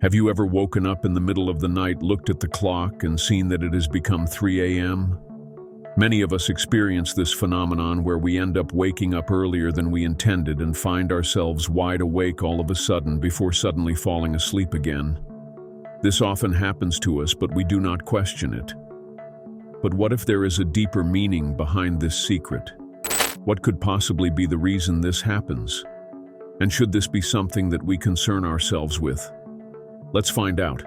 Have you ever woken up in the middle of the night, looked at the clock, and seen that it has become 3 a.m.? Many of us experience this phenomenon where we end up waking up earlier than we intended and find ourselves wide awake all of a sudden before suddenly falling asleep again. This often happens to us, but we do not question it. But what if there is a deeper meaning behind this secret? What could possibly be the reason this happens? And should this be something that we concern ourselves with? Let's find out.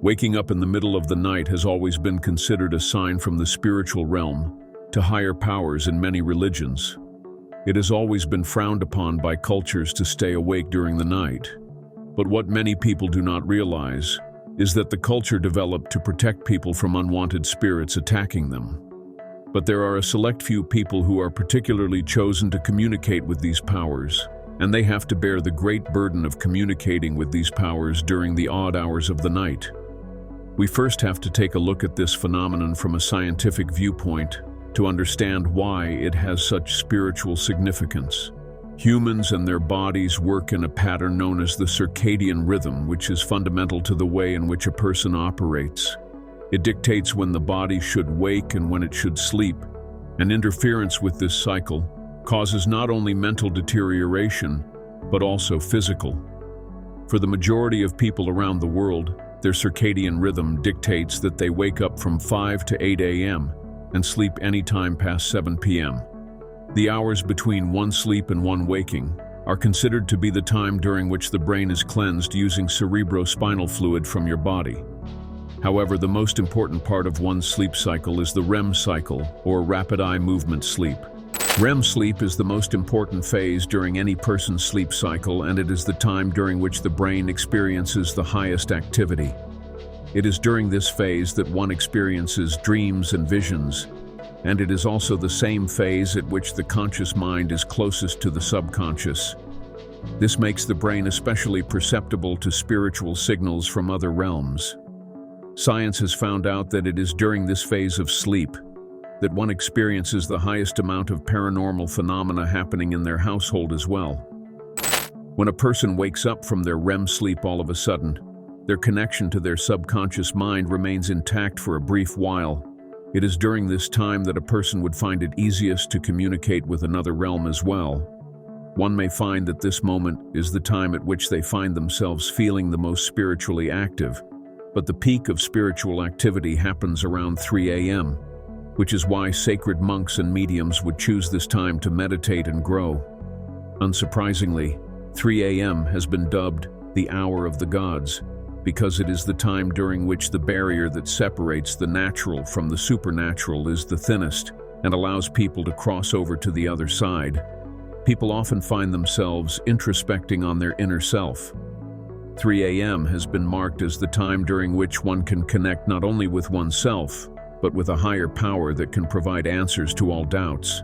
Waking up in the middle of the night has always been considered a sign from the spiritual realm to higher powers in many religions. It has always been frowned upon by cultures to stay awake during the night. But what many people do not realize is that the culture developed to protect people from unwanted spirits attacking them. But there are a select few people who are particularly chosen to communicate with these powers, and they have to bear the great burden of communicating with these powers during the odd hours of the night. We first have to take a look at this phenomenon from a scientific viewpoint to understand why it has such spiritual significance. Humans and their bodies work in a pattern known as the circadian rhythm, which is fundamental to the way in which a person operates. It dictates when the body should wake and when it should sleep, and interference with this cycle causes not only mental deterioration, but also physical. For the majority of people around the world, their circadian rhythm dictates that they wake up from 5 to 8 a.m. and sleep any time past 7 p.m. The hours between one sleep and one waking are considered to be the time during which the brain is cleansed using cerebrospinal fluid from your body. However, the most important part of one's sleep cycle is the REM cycle, or rapid eye movement sleep. REM sleep is the most important phase during any person's sleep cycle, and it is the time during which the brain experiences the highest activity. It is during this phase that one experiences dreams and visions, and it is also the same phase at which the conscious mind is closest to the subconscious. This makes the brain especially perceptible to spiritual signals from other realms. Science has found out that it is during this phase of sleep that one experiences the highest amount of paranormal phenomena happening in their household as well. When a person wakes up from their REM sleep all of a sudden, their connection to their subconscious mind remains intact for a brief while. It is during this time that a person would find it easiest to communicate with another realm as well. One may find that this moment is the time at which they find themselves feeling the most spiritually active, but the peak of spiritual activity happens around 3 a.m., which is why sacred monks and mediums would choose this time to meditate and grow. Unsurprisingly, 3 a.m. has been dubbed the hour of the gods, because it is the time during which the barrier that separates the natural from the supernatural is the thinnest and allows people to cross over to the other side. People often find themselves introspecting on their inner self. 3 a.m. has been marked as the time during which one can connect not only with oneself, but with a higher power that can provide answers to all doubts.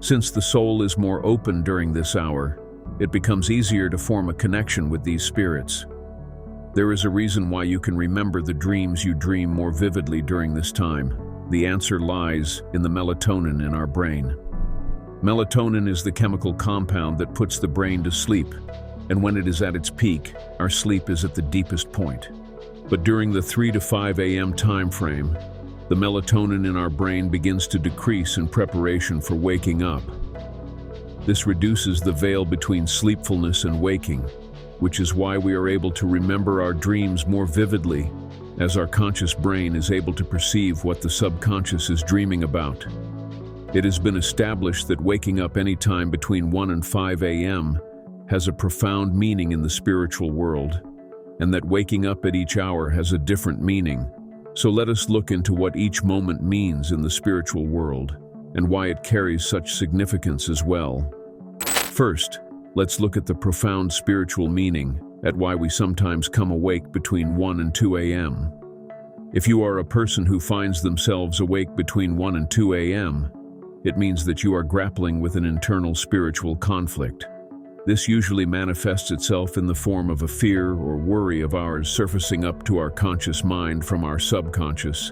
Since the soul is more open during this hour, it becomes easier to form a connection with these spirits. There is a reason why you can remember the dreams you dream more vividly during this time. The answer lies in the melatonin in our brain. Melatonin is the chemical compound that puts the brain to sleep, and when it is at its peak, our sleep is at the deepest point. But during the 3 to 5 a.m. time frame, the melatonin in our brain begins to decrease in preparation for waking up. This reduces the veil between sleepfulness and waking, which is why we are able to remember our dreams more vividly, as our conscious brain is able to perceive what the subconscious is dreaming about. It has been established that waking up any time between 1 and 5 a.m. has a profound meaning in the spiritual world, and that waking up at each hour has a different meaning. So let us look into what each moment means in the spiritual world, and why it carries such significance as well. First, let's look at the profound spiritual meaning at why we sometimes come awake between 1 and 2 a.m. If you are a person who finds themselves awake between 1 and 2 a.m., it means that you are grappling with an internal spiritual conflict. This usually manifests itself in the form of a fear or worry of ours surfacing up to our conscious mind from our subconscious.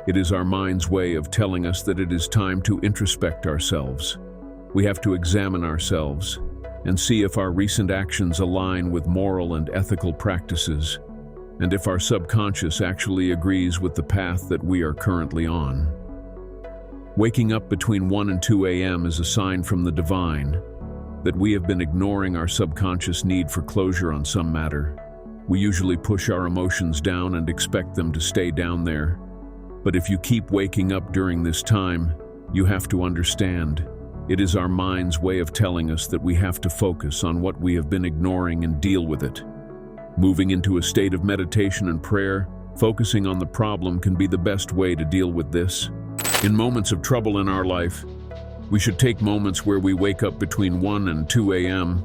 It is our mind's way of telling us that it is time to introspect ourselves. We have to examine ourselves, and see if our recent actions align with moral and ethical practices, and if our subconscious actually agrees with the path that we are currently on. Waking up between 1 and 2 a.m. is a sign from the divine that we have been ignoring our subconscious need for closure on some matter. We usually push our emotions down and expect them to stay down there. But if you keep waking up during this time, you have to understand, it is our mind's way of telling us that we have to focus on what we have been ignoring and deal with it. Moving into a state of meditation and prayer, focusing on the problem can be the best way to deal with this. In moments of trouble in our life, we should take moments where we wake up between 1 and 2 a.m.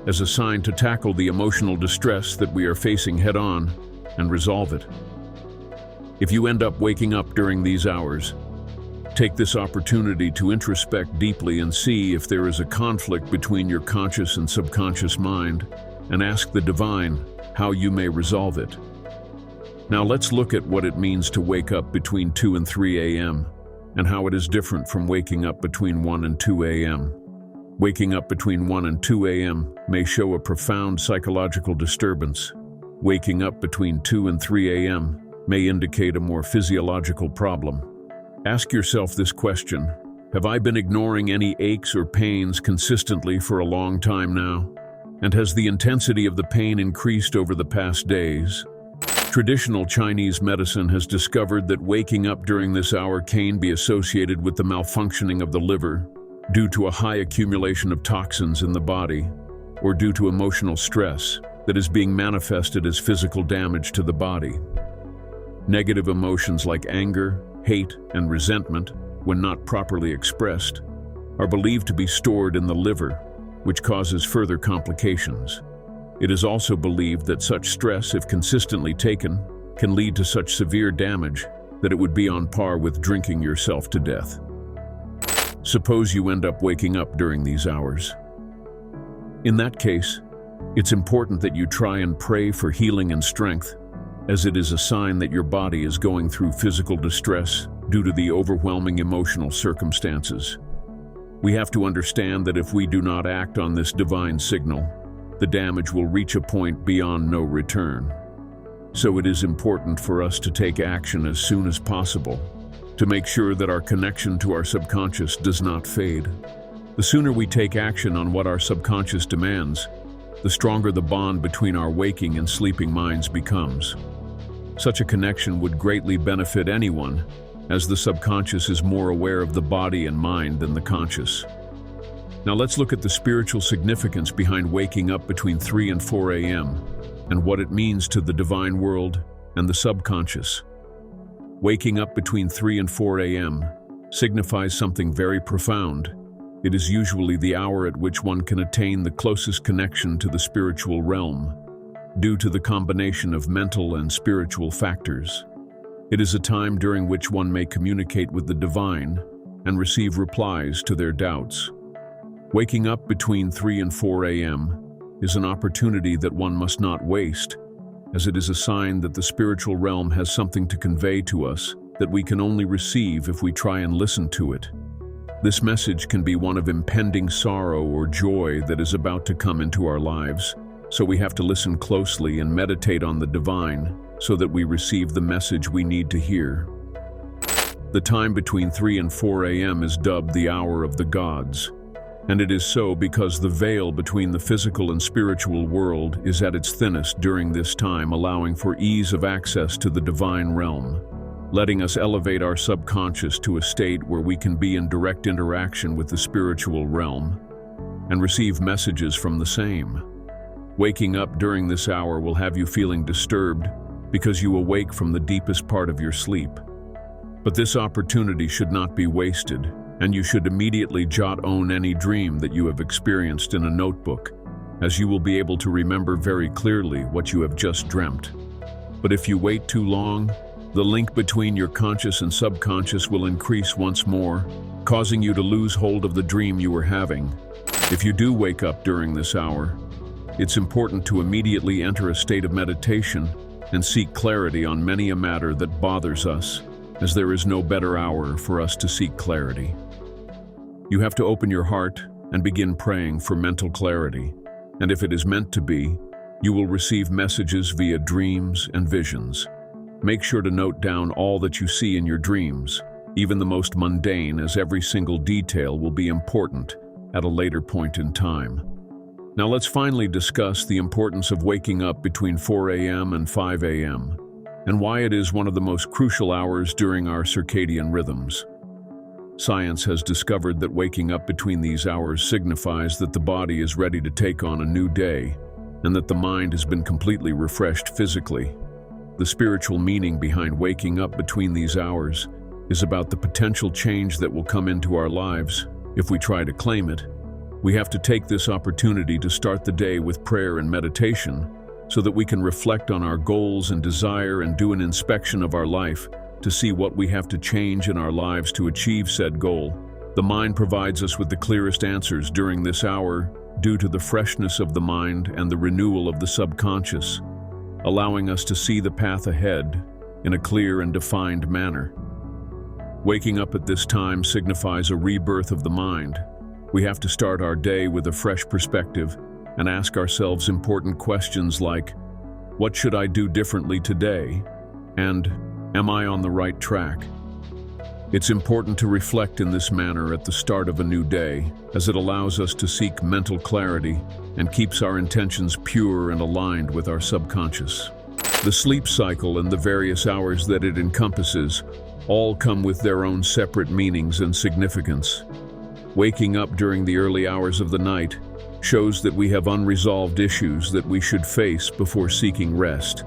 as a sign to tackle the emotional distress that we are facing head-on and resolve it. If you end up waking up during these hours, take this opportunity to introspect deeply and see if there is a conflict between your conscious and subconscious mind, and ask the divine how you may resolve it. Now let's look at what it means to wake up between 2 and 3 a.m. and how it is different from waking up between 1 and 2 a.m. Waking up between 1 and 2 a.m. may show a profound psychological disturbance. Waking up between 2 and 3 a.m. may indicate a more physiological problem. Ask yourself this question: have I been ignoring any aches or pains consistently for a long time now? And has the intensity of the pain increased over the past days? Traditional Chinese medicine has discovered that waking up during this hour can be associated with the malfunctioning of the liver due to a high accumulation of toxins in the body, or due to emotional stress that is being manifested as physical damage to the body. Negative emotions like anger, hate, and resentment, when not properly expressed, are believed to be stored in the liver, which causes further complications. It is also believed that such stress, if consistently taken, can lead to such severe damage that it would be on par with drinking yourself to death. Suppose you end up waking up during these hours. In that case, it's important that you try and pray for healing and strength, as it is a sign that your body is going through physical distress due to the overwhelming emotional circumstances. We have to understand that if we do not act on this divine signal, the damage will reach a point beyond no return. So it is important for us to take action as soon as possible to make sure that our connection to our subconscious does not fade. The sooner we take action on what our subconscious demands, the stronger the bond between our waking and sleeping minds becomes. Such a connection would greatly benefit anyone, as the subconscious is more aware of the body and mind than the conscious. Now let's look at the spiritual significance behind waking up between 3 and 4 a.m. and what it means to the divine world and the subconscious. Waking up between 3 and 4 a.m. signifies something very profound. It is usually the hour at which one can attain the closest connection to the spiritual realm, due to the combination of mental and spiritual factors. It is a time during which one may communicate with the divine and receive replies to their doubts. Waking up between 3 and 4 a.m. is an opportunity that one must not waste, as it is a sign that the spiritual realm has something to convey to us that we can only receive if we try and listen to it. This message can be one of impending sorrow or joy that is about to come into our lives, so we have to listen closely and meditate on the divine so that we receive the message we need to hear. The time between 3 and 4 a.m. is dubbed the hour of the gods, and it is so because the veil between the physical and spiritual world is at its thinnest during this time, allowing for ease of access to the divine realm, letting us elevate our subconscious to a state where we can be in direct interaction with the spiritual realm and receive messages from the same. Waking up during this hour will have you feeling disturbed because you awake from the deepest part of your sleep. But this opportunity should not be wasted, and you should immediately jot down any dream that you have experienced in a notebook, as you will be able to remember very clearly what you have just dreamt. But if you wait too long, the link between your conscious and subconscious will increase once more, causing you to lose hold of the dream you were having. If you do wake up during this hour, it's important to immediately enter a state of meditation and seek clarity on many a matter that bothers us, as there is no better hour for us to seek clarity. You have to open your heart and begin praying for mental clarity. And if it is meant to be, you will receive messages via dreams and visions. Make sure to note down all that you see in your dreams, even the most mundane, as every single detail will be important at a later point in time. Now let's finally discuss the importance of waking up between 4 a.m. and 5 a.m. and why it is one of the most crucial hours during our circadian rhythms. Science has discovered that waking up between these hours signifies that the body is ready to take on a new day and that the mind has been completely refreshed physically. The spiritual meaning behind waking up between these hours is about the potential change that will come into our lives if we try to claim it. We have to take this opportunity to start the day with prayer and meditation so that we can reflect on our goals and desire and do an inspection of our life to see what we have to change in our lives to achieve said goal. The mind provides us with the clearest answers during this hour due to the freshness of the mind and the renewal of the subconscious, allowing us to see the path ahead in a clear and defined manner. Waking up at this time signifies a rebirth of the mind. We have to start our day with a fresh perspective and ask ourselves important questions like, what should I do differently today? And am I on the right track? It's important to reflect in this manner at the start of a new day, as it allows us to seek mental clarity and keeps our intentions pure and aligned with our subconscious. The sleep cycle and the various hours that it encompasses all come with their own separate meanings and significance. Waking up during the early hours of the night shows that we have unresolved issues that we should face before seeking rest.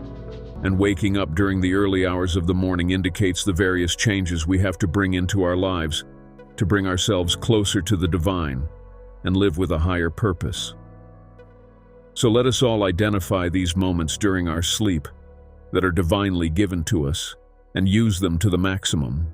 And waking up during the early hours of the morning indicates the various changes we have to bring into our lives to bring ourselves closer to the divine and live with a higher purpose. So let us all identify these moments during our sleep that are divinely given to us and use them to the maximum.